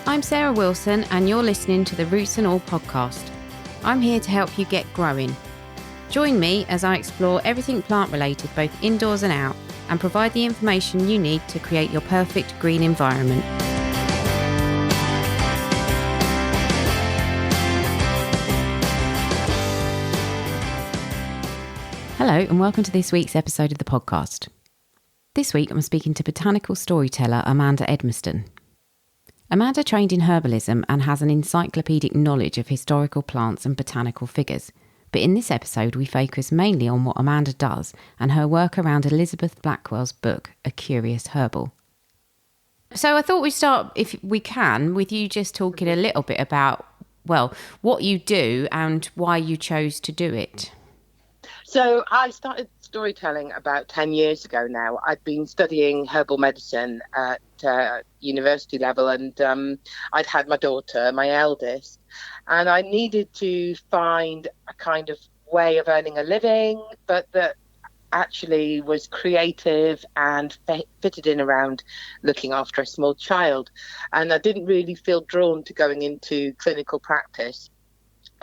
I'm Sarah Wilson and you're listening to the Roots and All podcast. I'm here to help you get growing. Join me as I explore everything plant related both indoors and out and provide the information you need to create your perfect green environment. Hello and welcome to this week's episode of the podcast. This week I'm speaking to Botanical storyteller Amanda Edmiston. Amanda trained in herbalism and has an encyclopaedic knowledge of historical plants and botanical figures. But in this episode, we focus mainly on what Amanda does and her work around Elizabeth Blackwell's book, A Curious Herbal. So I thought we'd start, if we can, with you just talking a little bit about, well, what you do and why you chose to do it. So I started storytelling about 10 years ago now. I'd been studying herbal medicine at university level, and I'd had my daughter, my eldest, and I needed to find a kind of way of earning a living, but that actually was creative and fitted in around looking after a small child. And I didn't really feel drawn to going into clinical practice.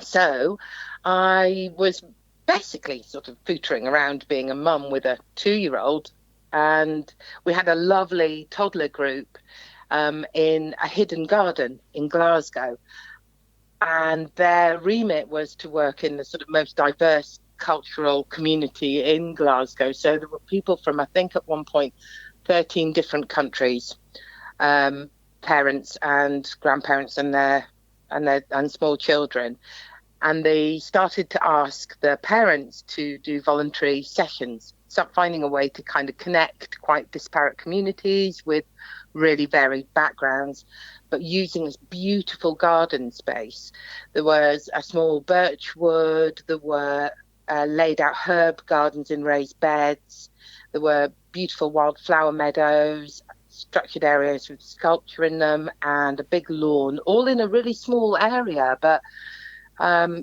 So I was basically sort of footering around being a mum with a 2-year-old, and we had a lovely toddler group in a hidden garden in Glasgow, and their remit was to work in the sort of most diverse cultural community in Glasgow. So there were people from, I think at one point, 13 different countries, parents and grandparents and small children. And they started to ask the parents to do voluntary sessions, start finding a way to kind of connect quite disparate communities with really varied backgrounds, but using this beautiful garden space. There was a small birch wood, there were laid out herb gardens in raised beds, there were beautiful wildflower meadows, structured areas with sculpture in them, and a big lawn, all in a really small area, but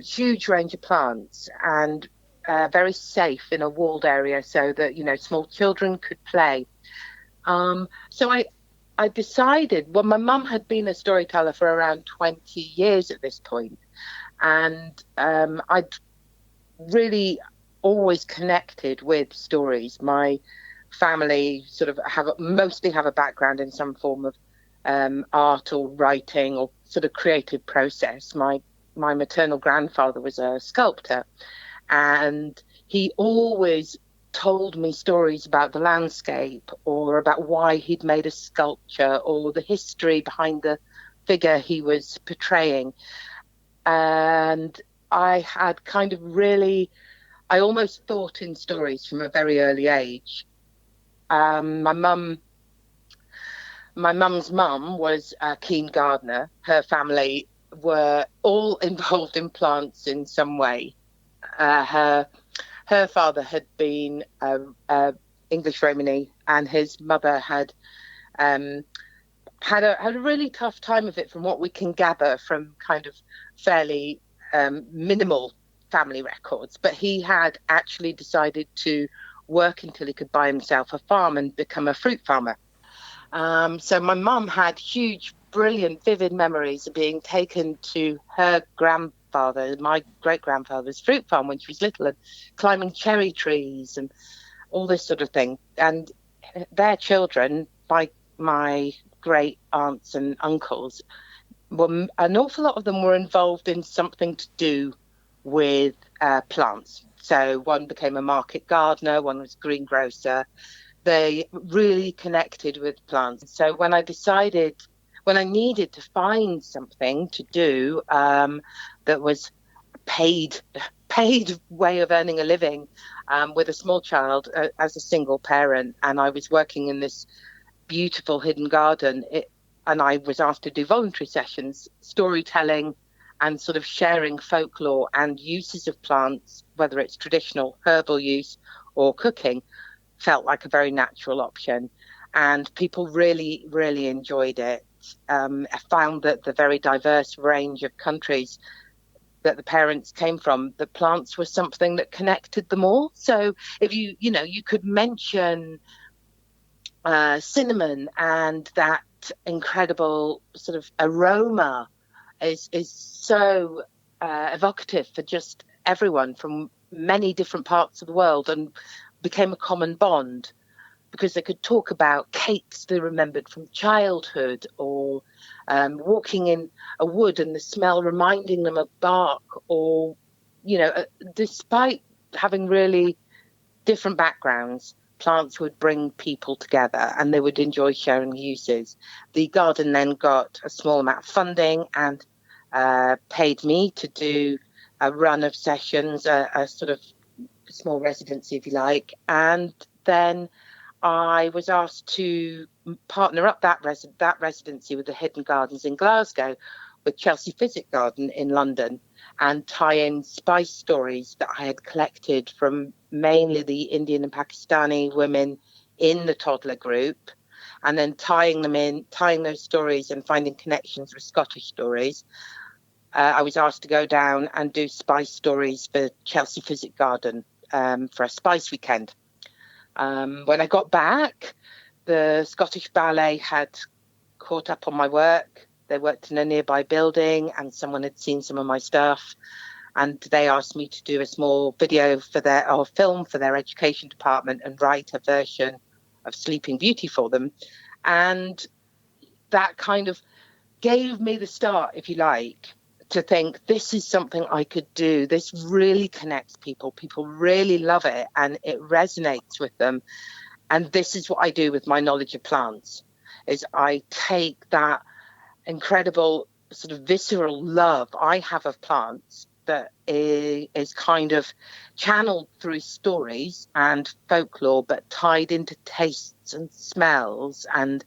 huge range of plants, and very safe in a walled area so that, you know, small children could play. So I decided, well, my mum had been a storyteller for around 20 years at this point, and I'd really always connected with stories. My family sort of mostly have a background in some form of art or writing or sort of creative process. My maternal grandfather was a sculptor, and he always told me stories about the landscape or about why he'd made a sculpture or the history behind the figure he was portraying. And I had kind of I almost thought in stories from a very early age. My mum's mum was a keen gardener. Her family were all involved in plants in some way. Her father had been English Romany, and his mother had had a really tough time of it, from what we can gather from kind of fairly minimal family records. But he had actually decided to work until he could buy himself a farm and become a fruit farmer. So my mum had huge, brilliant, vivid memories of being taken to her grandfather, my great-grandfather's fruit farm when she was little, and climbing cherry trees and all this sort of thing. And their children, my great aunts and uncles, an awful lot of them were involved in something to do with plants. So one became a market gardener, one was a greengrocer. They really connected with plants. So when I needed to find something to do that was paid way of earning a living with a small child as a single parent, and I was working in this beautiful hidden garden, and I was asked to do voluntary sessions, storytelling and sort of sharing folklore and uses of plants, whether it's traditional herbal use or cooking, felt like a very natural option. And people really, really enjoyed it. I found that the very diverse range of countries that the parents came from, the plants were something that connected them all. So if you could mention cinnamon and that incredible sort of aroma is so evocative for just everyone from many different parts of the world, and became a common bond because they could talk about cakes they remembered from childhood, or walking in a wood and the smell reminding them of bark, or, despite having really different backgrounds, plants would bring people together and they would enjoy sharing uses. The garden then got a small amount of funding and paid me to do a run of sessions, a sort of small residency, if you like. And then I was asked to partner up that residency with the Hidden Gardens in Glasgow, with Chelsea Physic Garden in London, and tie in spice stories that I had collected from mainly the Indian and Pakistani women in the toddler group, and then tying those stories and finding connections with Scottish stories. I was asked to go down and do spice stories for Chelsea Physic Garden for a spice weekend. When I got back, the Scottish Ballet had caught up on my work. They worked in a nearby building and someone had seen some of my stuff, and they asked me to do a small video film for their education department and write a version of Sleeping Beauty for them. And that kind of gave me the start, if you like, to think this is something I could do. This really connects people. People really love it and it resonates with them. And this is what I do with my knowledge of plants, is I take that incredible sort of visceral love I have of plants that is kind of channeled through stories and folklore, but tied into tastes and smells and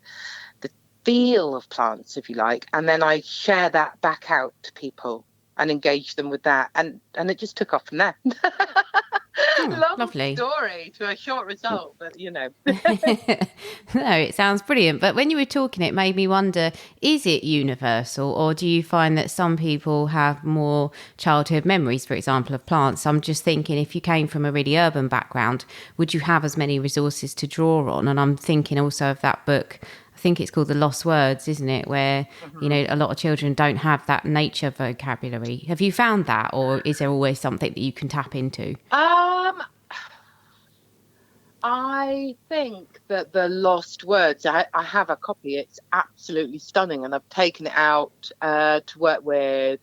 the feel of plants, if you like. And then I share that back out to people and engage them with that. And it just took off from there. Long Lovely story to a short result, but No, it sounds brilliant. But when you were talking, it made me wonder, is it universal, or do you find that some people have more childhood memories, for example, of plants? I'm just thinking, if you came from a really urban background, would you have as many resources to draw on? And I'm thinking also of that book, I think it's called The Lost Words, isn't it? Where, a lot of children don't have that nature vocabulary. Have you found that, or is there always something that you can tap into? I think that The Lost Words, I have a copy. It's absolutely stunning, and I've taken it out to work with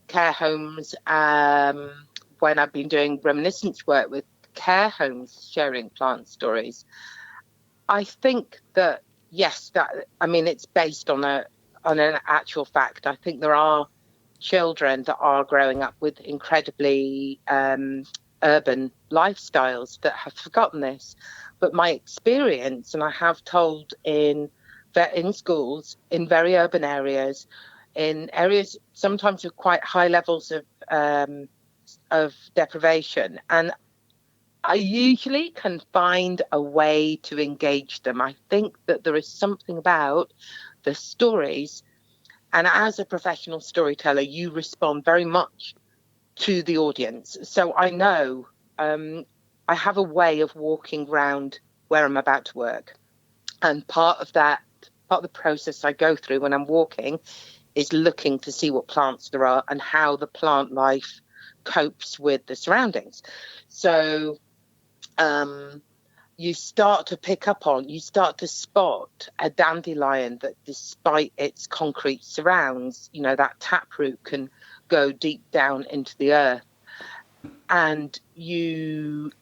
care homes when I've been doing reminiscence work with care homes, sharing plant stories. I think that, yes, it's based on an actual fact. I think there are children that are growing up with incredibly urban lifestyles that have forgotten this. But my experience, and I have told in schools, in very urban areas, in areas sometimes with quite high levels of deprivation, and I usually can find a way to engage them. I think that there is something about the stories, and as a professional storyteller, you respond very much to the audience. So I know I have a way of walking around where I'm about to work. And part of the process I go through when I'm walking is looking to see what plants there are and how the plant life copes with the surroundings. So you start to spot a dandelion that, despite its concrete surrounds, that taproot can go deep down into the earth. And you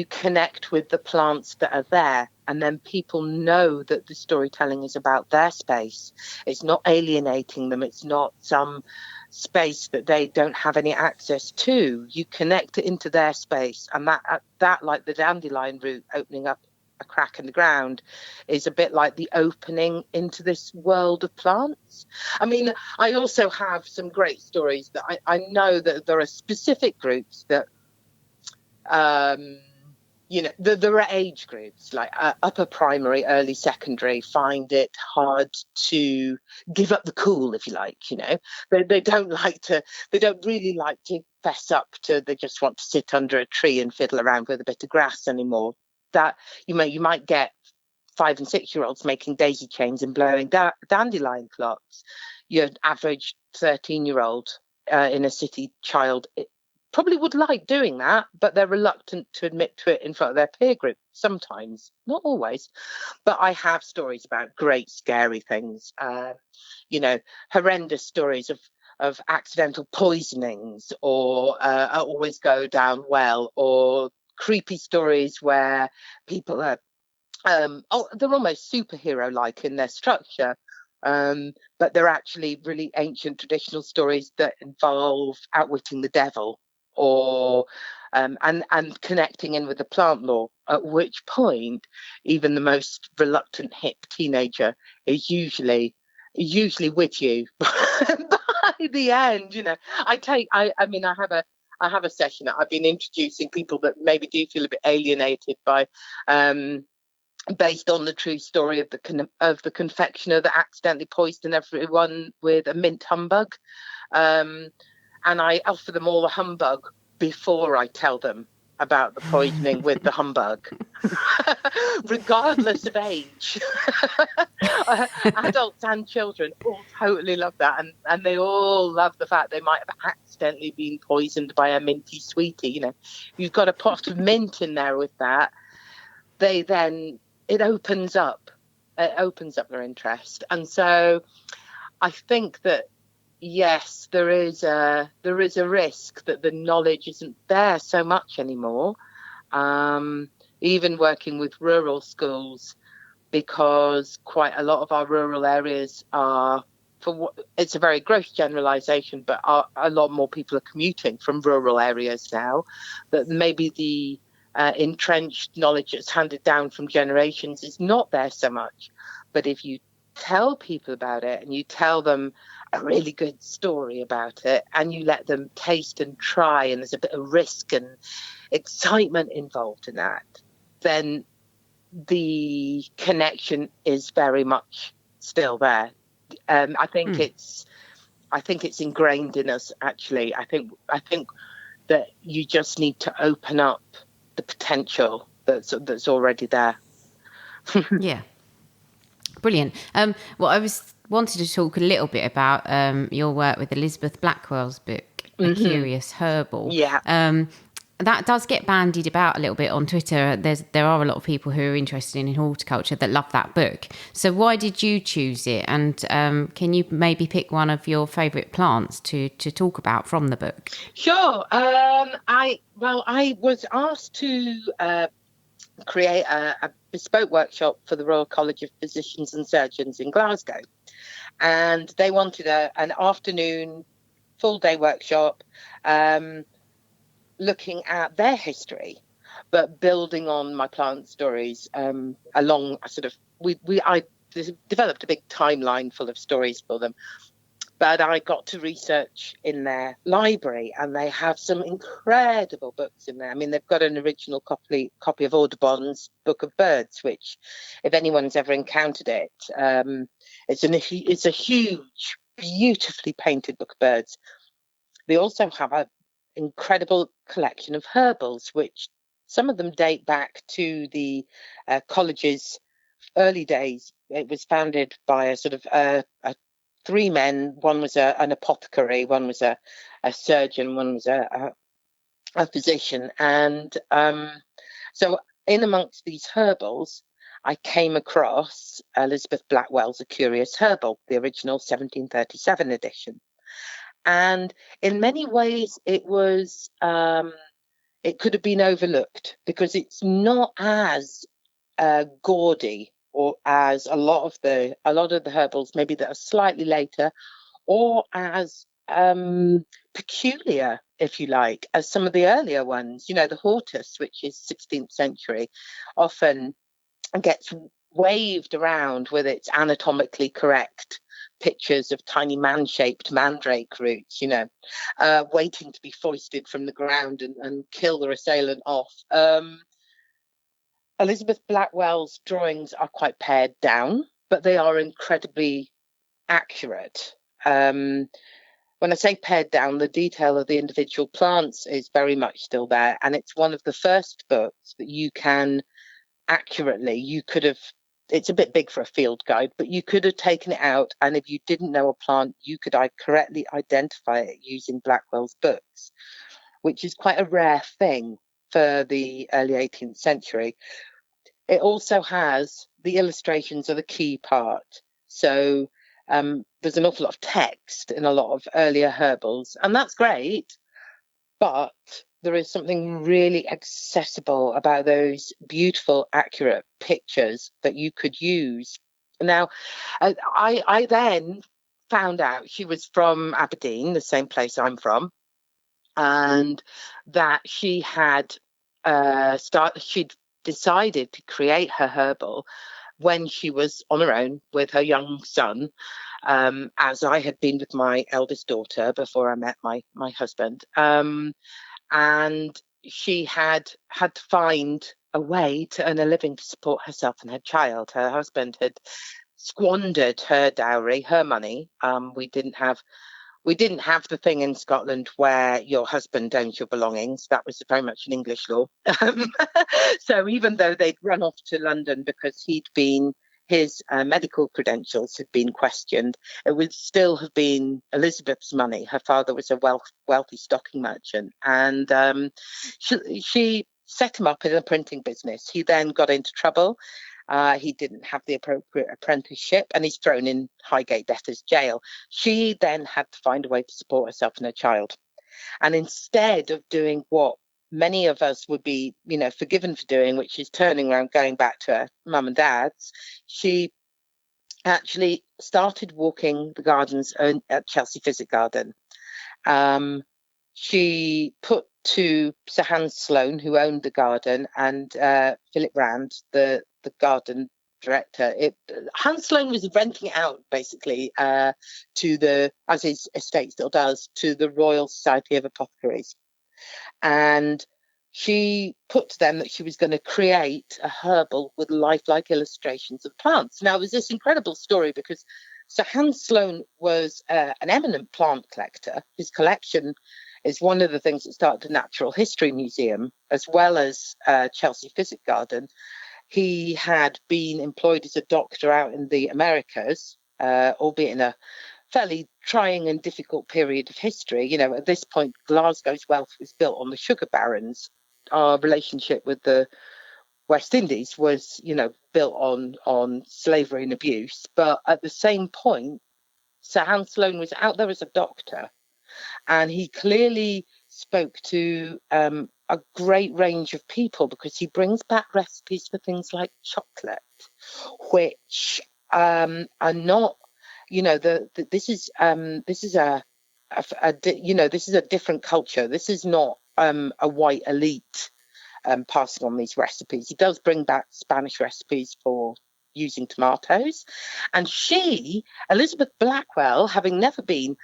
connect with the plants that are there. And then people know that the storytelling is about their space. It's not alienating them. It's not some space that they don't have any access to. You connect it into their space. And that like the dandelion root opening up a crack in the ground, is a bit like the opening into this world of plants. I also have some great stories that I know that there are specific groups that there are age groups like upper primary, early secondary find it hard to give up the cool, if you like. They don't really like to fess up to, they just want to sit under a tree and fiddle around with a bit of grass anymore. That you might get 5 and 6-year-olds making daisy chains and blowing dandelion clocks. Your average 13-year-old in a city child probably would like doing that, but they're reluctant to admit to it in front of their peer group sometimes, not always. But I have stories about great scary things, horrendous stories of accidental poisonings, or always go down well, or creepy stories where people are they're almost superhero-like in their structure, but they're actually really ancient traditional stories that involve outwitting the devil, or and connecting in with the plant lore. At which point, even the most reluctant hip teenager is usually with you by the end. I have a session that I've been introducing people that maybe do feel a bit alienated by. Based on the true story of the confectioner that accidentally poisoned everyone with a mint humbug, and I offer them all a humbug before I tell them about the poisoning with the humbug, regardless of age. Adults and children all totally love that, and they all love the fact they might have accidentally been poisoned by a minty sweetie. You've got a pot of mint in there with that. It opens up their interest. And so I think that, yes, there is a risk that the knowledge isn't there so much anymore, even working with rural schools, because quite a lot of our rural areas are, it's a very gross generalization, but a lot more people are commuting from rural areas now, that maybe the entrenched knowledge that's handed down from generations is not there so much. But if you tell people about it, and you tell them a really good story about it, and you let them taste and try, and there's a bit of risk and excitement involved in that, then the connection is very much still there. I think it's ingrained in us, actually. I think that you just need to open up the potential that's already there. Yeah, brilliant. Well, I wanted to talk a little bit about your work with Elizabeth Blackwell's book, A Curious Herbal. Yeah. That does get bandied about a little bit on Twitter. There are a lot of people who are interested in horticulture that love that book. So why did you choose it? And can you maybe pick one of your favourite plants to talk about from the book? Sure. I was asked to create a bespoke workshop for the Royal College of Physicians and Surgeons in Glasgow, and they wanted an afternoon, full-day workshop. Looking at their history, but building on my plant stories, along a sort of I developed a big timeline full of stories for them. But I got to research in their library, and they have some incredible books in there. I mean, they've got an original copy of Audubon's Book of Birds, which, if anyone's ever encountered it, it's a huge, beautifully painted book of birds. They also have an incredible collection of herbals, which some of them date back to the college's early days. It was founded by a sort of three men. One was an apothecary, one was a surgeon, one was a physician. And so in amongst these herbals, I came across Elizabeth Blackwell's A Curious Herbal, the original 1737 edition. And in many ways, it could have been overlooked, because it's not as gaudy, or as a lot of the herbals maybe that are slightly later, or as peculiar, if you like, as some of the earlier ones. The hortus, which is 16th century, often gets waved around with its anatomically correct pictures of tiny man-shaped mandrake roots, waiting to be foisted from the ground and kill their assailant off. Elizabeth Blackwell's drawings are quite pared down, but they are incredibly accurate. When I say pared down, the detail of the individual plants is very much still there, and it's one of the first books that you can accurately, it's a bit big for a field guide, but you could have taken it out, and if you didn't know a plant, you could correctly identify it using Blackwell's books, which is quite a rare thing for the early 18th century. It also has the illustrations are the key part. So there's an awful lot of text in a lot of earlier herbals, and that's great. But there is something really accessible about those beautiful, accurate pictures that you could use. Now, I then found out she was from Aberdeen, the same place I'm from, and that she had she'd decided to create her herbal when she was on her own with her young son, as I had been with my eldest daughter before I met my husband. And she had to find a way to earn a living to support herself and her child. Her husband had squandered her dowry, her money. We didn't have the thing in Scotland where your husband owns your belongings. That was very much an English law. So even though they'd run off to London because his medical credentials had been questioned, it would still have been Elizabeth's money. Her father was a wealthy stocking merchant, and she set him up in a printing business. He then got into trouble. He didn't have the appropriate apprenticeship, and he's thrown in Highgate debtors' jail. She then had to find a way to support herself and her child. And instead of doing what many of us would be, forgiven for doing, which is turning around, going back to her mum and dad's, she actually started walking the gardens at Chelsea Physic Garden. She put to Sir Hans Sloane, who owned the garden, and Philip Rand, the garden director. Hans Sloane was renting it out basically as his estate still does, to the Royal Society of Apothecaries. And she put to them that she was going to create a herbal with lifelike illustrations of plants. Now, there's this incredible story because Sir Hans Sloane was an eminent plant collector. His collection is one of the things that started the Natural History Museum, as well as Chelsea Physic Garden. He had been employed as a doctor out in the Americas, albeit in a fairly trying and difficult period of history. At this point, Glasgow's wealth was built on the sugar barons. Our relationship with the West Indies was, built on slavery and abuse. But at the same point, Sir Hans Sloane was out there as a doctor, and he clearly spoke to a great range of people, because he brings back recipes for things like chocolate, which are not, this is a different culture. This is not a white elite passing on these recipes. He does bring back Spanish recipes for using tomatoes, and Elizabeth Blackwell, having never been,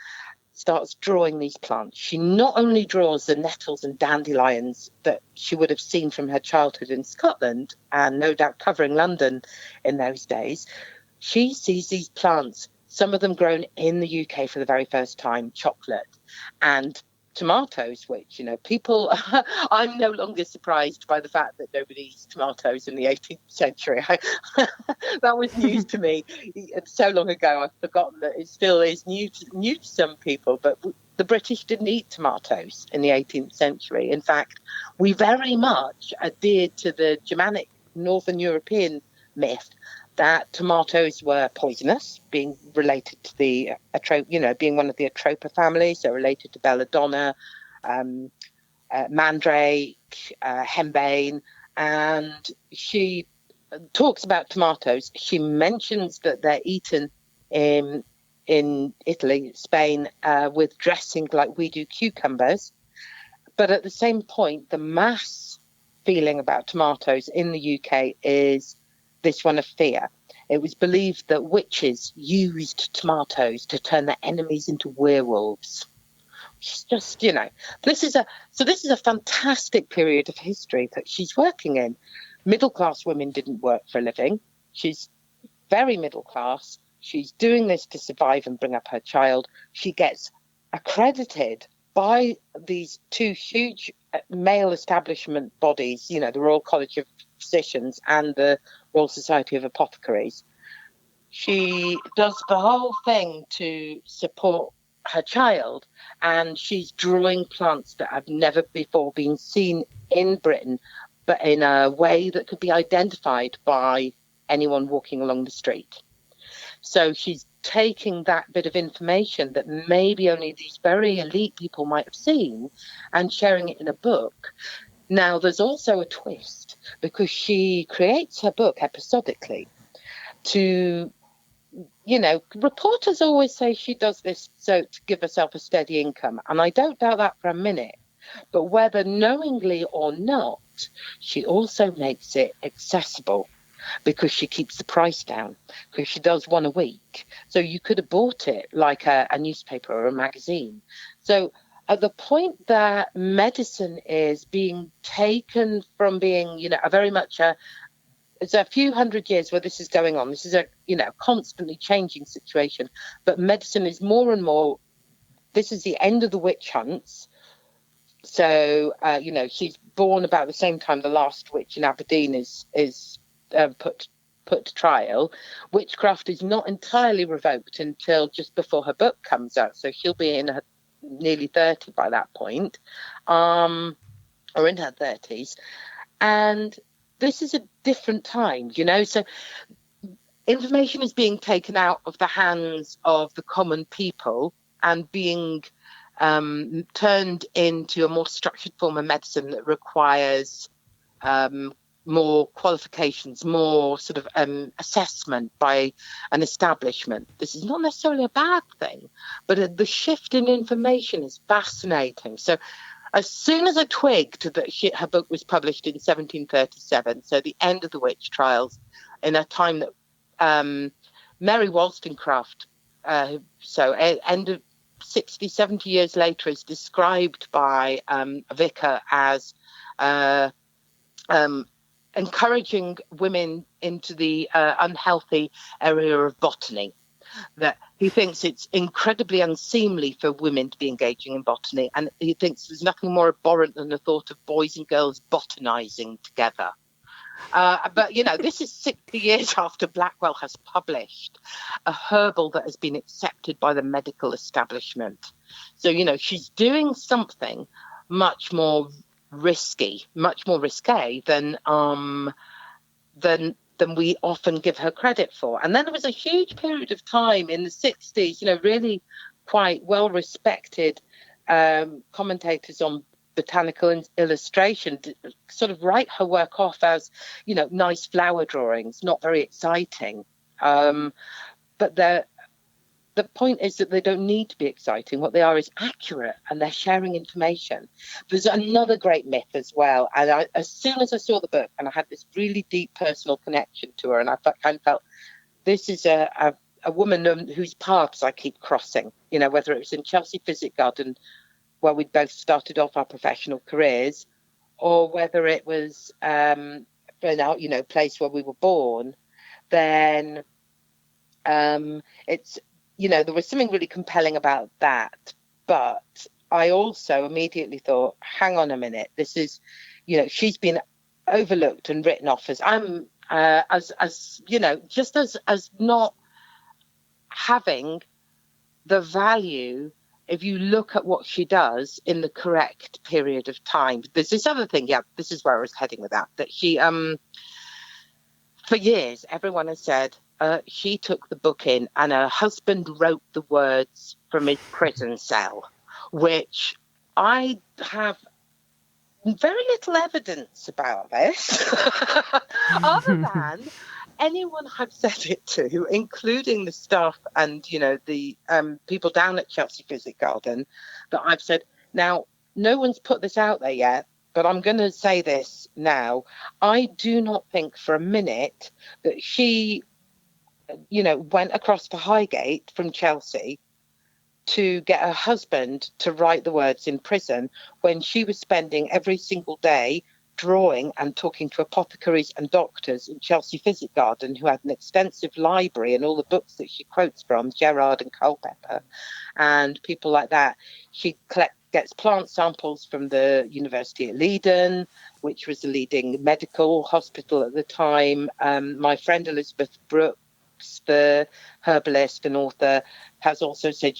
starts drawing these plants. She not only draws the nettles and dandelions that she would have seen from her childhood in Scotland, and no doubt covering London in those days, she sees these plants, some of them grown in the UK for the very first time, chocolate, and tomatoes, which, people, I'm no longer surprised by the fact that nobody eats tomatoes in the 18th century. That was news to me so long ago. I've forgotten that it still is new to some people, but the British didn't eat tomatoes in the 18th century. In fact, we very much adhered to the Germanic Northern European myth that tomatoes were poisonous, being related to the being one of the Atropa family, so related to belladonna, mandrake, henbane. And she talks about tomatoes. She mentions that they're eaten in Italy, Spain, with dressing like we do cucumbers. But at the same point, the mass feeling about tomatoes in the UK is this one of fear. It was believed that witches used tomatoes to turn their enemies into werewolves. It's just, this is a fantastic period of history that she's working in. Middle-class women didn't work for a living. She's very middle class. She's doing this to survive and bring up her child. She gets accredited by these two huge male establishment bodies, the Royal College of Physicians and the Royal Society of Apothecaries. She does the whole thing to support her child, and she's drawing plants that have never before been seen in Britain, but in a way that could be identified by anyone walking along the street. So she's taking that bit of information that maybe only these very elite people might have seen and sharing it in a book. Now, there's also a twist, because she creates her book episodically to, reporters always say she does this so to give herself a steady income. And I don't doubt that for a minute. But whether knowingly or not, she also makes it accessible, because she keeps the price down, because she does one a week. So you could have bought it like a newspaper or a magazine. So at the point that medicine is being taken from being, it's a few hundred years where this is going on. This is a, constantly changing situation. But medicine is more and more, this is the end of the witch hunts. So, she's born about the same time the last witch in Aberdeen is put to trial. Witchcraft is not entirely revoked until just before her book comes out. So she'll be in her nearly 30 by that point, or in her 30s. And this is a different time, so information is being taken out of the hands of the common people and being turned into a more structured form of medicine that requires more qualifications, more sort of assessment by an establishment. This is not necessarily a bad thing, but the shift in information is fascinating. So as soon as I twigged that her book was published in 1737, so the end of the witch trials, in a time that Mary Wollstonecraft, end of 60, 70 years later, is described by a vicar as encouraging women into the unhealthy area of botany. That he thinks it's incredibly unseemly for women to be engaging in botany, and he thinks there's nothing more abhorrent than the thought of boys and girls botanizing together. But, this is 60 years after Blackwell has published a herbal that has been accepted by the medical establishment. So, she's doing something much more risky, much more risque than we often give her credit for. And then there was a huge period of time in the 60s, really quite well-respected commentators on botanical illustration sort of write her work off as, nice flower drawings, not very exciting. But the point is that they don't need to be exciting. What they are is accurate, and they're sharing information. There's another great myth as well. And as soon as I saw the book, and I had this really deep personal connection to her, and I kind of felt this is a woman whose paths I keep crossing, whether it was in Chelsea Physic Garden, where we'd both started off our professional careers, or whether it was place where we were born, then it's, there was something really compelling about that. But I also immediately thought, hang on a minute, this is, she's been overlooked and written off as as not having the value if you look at what she does in the correct period of time. There's this other thing, this is where I was heading with that she, for years, everyone has said, she took the book in and her husband wrote the words from his prison cell, which I have very little evidence about this, other than anyone I've said it to, including the staff and, the people down at Chelsea Physic Garden, that I've said, now, no one's put this out there yet, but I'm going to say this now. I do not think for a minute that she went across to Highgate from Chelsea to get her husband to write the words in prison, when she was spending every single day drawing and talking to apothecaries and doctors in Chelsea Physic Garden, who had an extensive library, and all the books that she quotes from, Gerard and Culpeper and people like that, she'd collect gets plant samples from the University of Leiden, which was the leading medical hospital at the time. My friend Elizabeth Brooks, the herbalist and author, has also said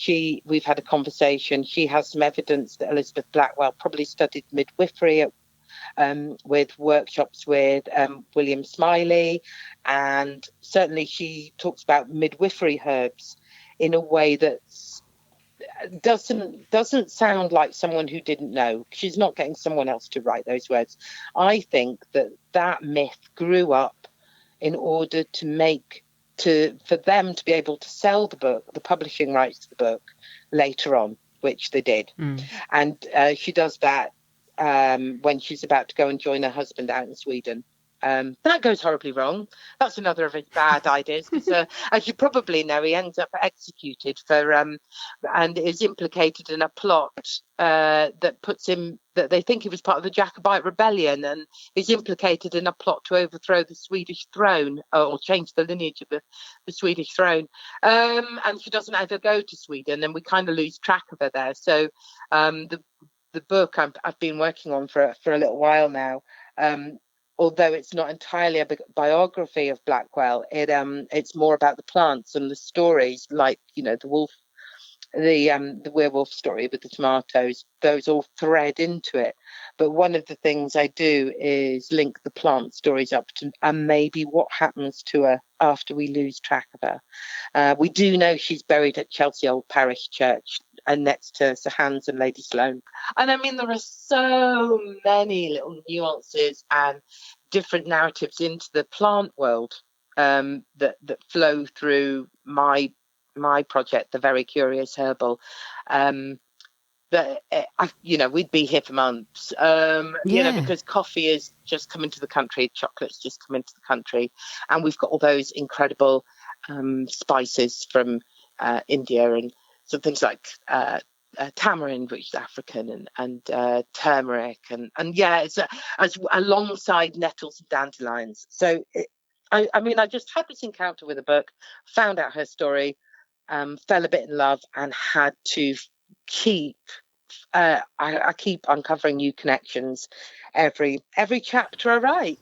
we've had a conversation. She has some evidence that Elizabeth Blackwell probably studied midwifery with workshops with William Smiley, and certainly she talks about midwifery herbs in a way that doesn't sound like someone who didn't know. She's not getting someone else to write those words. I think that myth grew up in order for them to be able to sell the book, the publishing rights to the book later on, which they did. And she does that when she's about to go and join her husband out in Sweden. That goes horribly wrong. That's another of his bad ideas, because as you probably know, he ends up executed for and is implicated in a plot that they think he was part of the Jacobite rebellion, and is implicated in a plot to overthrow the Swedish throne, or change the lineage of the Swedish throne. And she doesn't ever go to Sweden, and we kind of lose track of her there. So the book I've been working on for a little while now, although it's not entirely a biography of Blackwell, it's more about the plants and the stories, like the werewolf story with the tomatoes. Those all thread into it. But one of the things I do is link the plant stories up to, and maybe what happens to her after we lose track of her. We do know she's buried at Chelsea Old Parish Church, and next to Sir Hans and Lady Sloane. And I mean, there are so many little nuances and different narratives into the plant world that flow through my project, The Very Curious Herbal. We'd be here for months, because coffee is just coming to the country, chocolate's just come into the country, and we've got all those incredible spices from India, and some things like tamarind, which is African, and turmeric, and it's alongside nettles and dandelions. So I just had this encounter with a book, found out her story, fell a bit in love, and had to keep I keep uncovering new connections every chapter I write.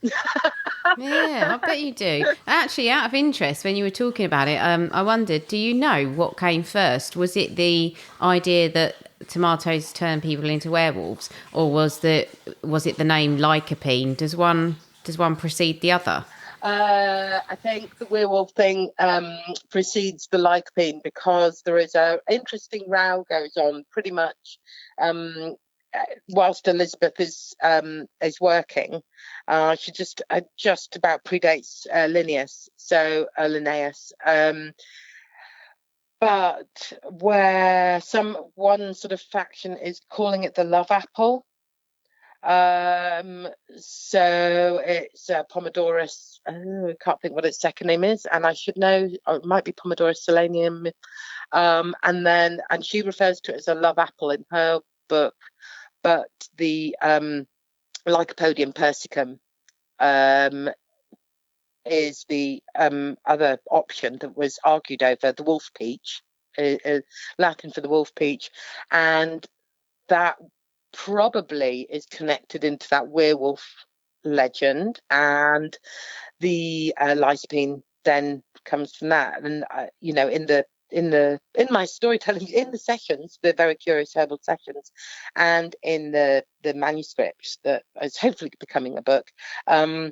Yeah, I bet you do. Actually, out of interest, when you were talking about it, I wondered, do you know what came first? Was it the idea that tomatoes turn people into werewolves, or was it the name lycopene? Does one precede the other? I think the werewolf thing precedes the lycopene, because there is a interesting row goes on pretty much whilst Elizabeth is working. She just about predates Linnaeus, but where one sort of faction is calling it the love apple. So it's Pomodorus. I can't think what its second name is, and I should know. It might be Pomodorus solanium. And she refers to it as a love apple in her book, but the Lycopodium persicum is the other option that was argued over, the wolf peach, Latin for the wolf peach, and that probably is connected into that werewolf legend, and the lycopene then comes from that. And in my storytelling, in the sessions, the Very Curious Herbal sessions, and in the manuscript that is hopefully becoming a book, I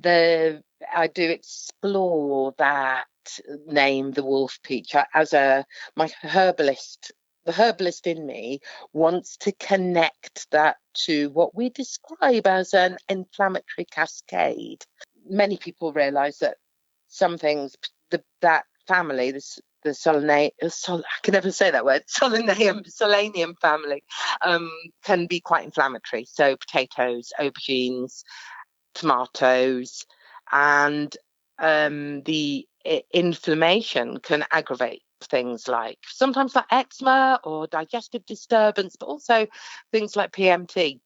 do explore that name, the wolf peach, as my herbalist. The herbalist in me wants to connect that to what we describe as an inflammatory cascade. Many people realise that some things, that family, the I can never say that word, solanium family, can be quite inflammatory. So potatoes, aubergines, tomatoes, and the inflammation can aggravate things sometimes like eczema or digestive disturbance, but also things like PMT.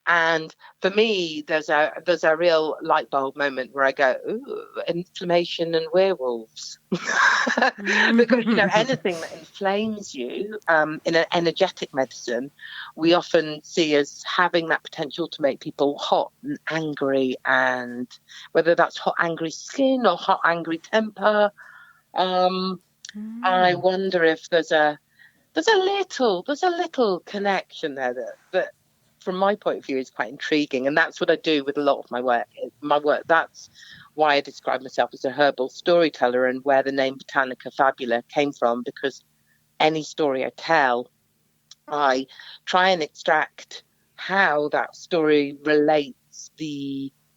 And for me, there's a real light bulb moment where I go, ooh, inflammation and werewolves. Because, anything that inflames you in an energetic medicine, we often see as having that potential to make people hot and angry, and whether that's hot, angry skin or hot, angry temper. I wonder if there's a little connection there that from my point of view is quite intriguing, and that's what I do with a lot of my work. That's why I describe myself as a herbal storyteller, and where the name Botanica Fabula came from, because any story I tell, I try and extract how that story relates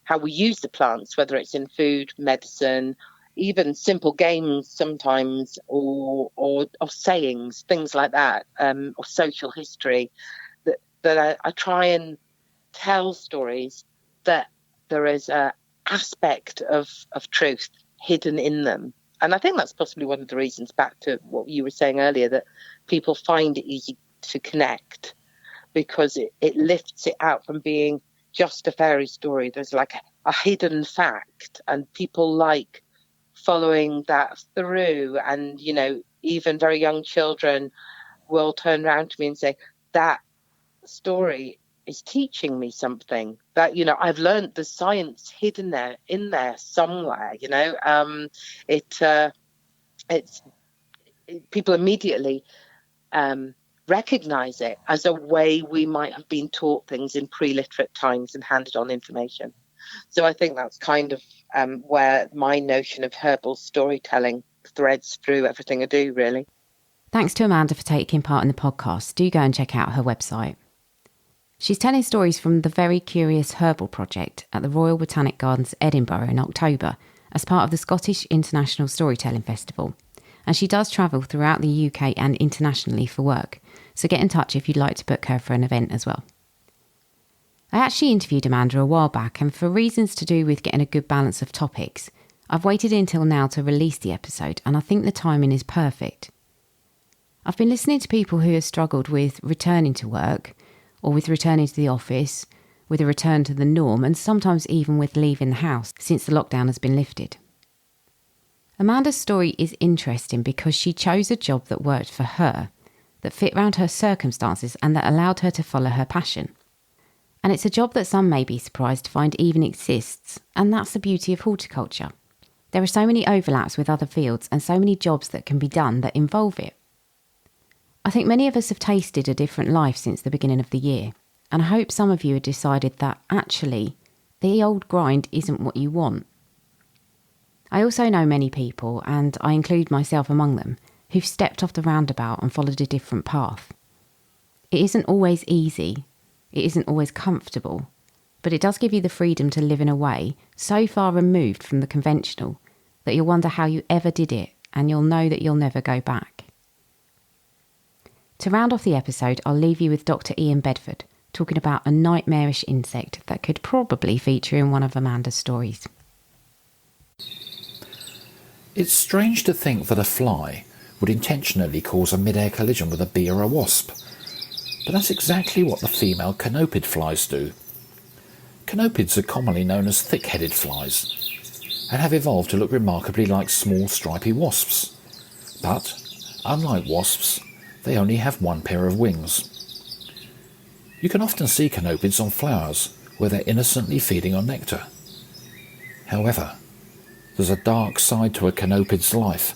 how we use the plants, whether it's in food, medicine, even simple games sometimes, or sayings, things like that, or social history, that I try and tell stories that there is a aspect of truth hidden in them. And I think that's possibly one of the reasons, back to what you were saying earlier, that people find it easy to connect, because it lifts it out from being just a fairy story. There's like a hidden fact, and people like following that through. And, even very young children will turn around to me and say, that story is teaching me something, that I've learned the science hidden in there somewhere. People immediately recognize it as a way we might have been taught things in pre-literate times and handed on information. So I think that's kind of where my notion of herbal storytelling threads through everything I do, really. Thanks to Amanda for taking part in the podcast. Do go and check out her website. She's telling stories from the A Curious Herbal project at the Royal Botanic Gardens, Edinburgh, in October as part of the Scottish International Storytelling Festival. And she does travel throughout the UK and internationally for work, so get in touch if you'd like to book her for an event as well. I actually interviewed Amanda a while back, and for reasons to do with getting a good balance of topics, I've waited until now to release the episode, and I think the timing is perfect. I've been listening to people who have struggled with returning to work, or with returning to the office, with a return to the norm, and sometimes even with leaving the house since the lockdown has been lifted. Amanda's story is interesting because she chose a job that worked for her, that fit around her circumstances, and that allowed her to follow her passion. And it's a job that some may be surprised to find even exists, and that's the beauty of horticulture. There are so many overlaps with other fields and so many jobs that can be done that involve it. I think many of us have tasted a different life since the beginning of the year, and I hope some of you have decided that actually the old grind isn't what you want. I also know many people, and I include myself among them, who've stepped off the roundabout and followed a different path. It isn't always easy, it isn't always comfortable, but it does give you the freedom to live in a way so far removed from the conventional that you'll wonder how you ever did it, and you'll know that you'll never go back. To round off the episode, I'll leave you with Dr. Ian Bedford talking about a nightmarish insect that could probably feature in one of Amanda's stories. It's strange to think that a fly would intentionally cause a mid-air collision with a bee or a wasp, but that's exactly what the female Conopid flies do. Conopids are commonly known as thick-headed flies and have evolved to look remarkably like small stripy wasps. But, unlike wasps, they only have one pair of wings. You can often see Conopids on flowers where they're innocently feeding on nectar. However, there's a dark side to a Conopid's life,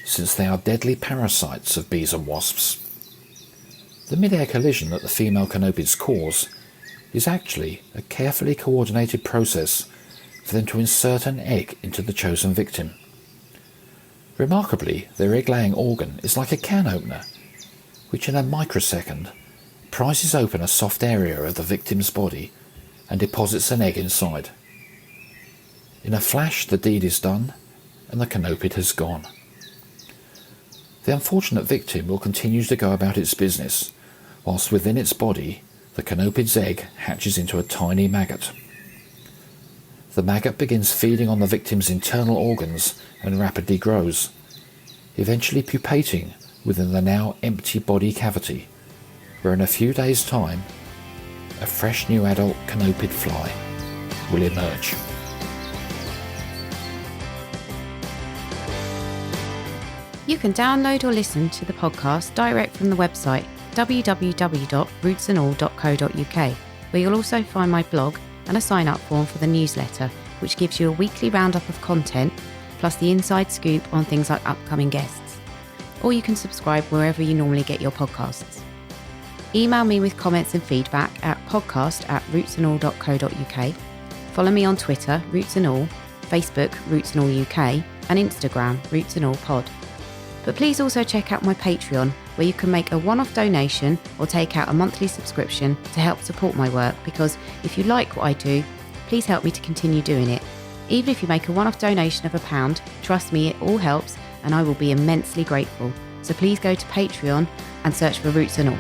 since they are deadly parasites of bees and wasps. The mid-air collision that the female Conopids cause is actually a carefully coordinated process for them to insert an egg into the chosen victim. Remarkably, their egg-laying organ is like a can opener, which in a microsecond prises open a soft area of the victim's body and deposits an egg inside. In a flash, the deed is done, and the Conopid has gone. The unfortunate victim will continue to go about its business, whilst within its body, the Conopid's egg hatches into a tiny maggot. The maggot begins feeding on the victim's internal organs and rapidly grows, eventually pupating within the now empty body cavity, where in a few days' time, a fresh new adult Conopid fly will emerge. You can download or listen to the podcast direct from the website www.rootsandall.co.uk, where you'll also find my blog and a sign-up form for the newsletter, which gives you a weekly roundup of content, plus the inside scoop on things like upcoming guests. Or you can subscribe wherever you normally get your podcasts. Email me with comments and feedback at podcast@rootsandall.co.uk. Follow me on Twitter, Roots and All, Facebook, Roots and All UK, and Instagram, Roots and All Pod. But please also check out my Patreon, where you can make a one-off donation or take out a monthly subscription to help support my work, because if you like what I do, please help me to continue doing it. Even if you make a one-off donation of £1, trust me, it all helps and I will be immensely grateful. So please go to Patreon and search for Roots and All.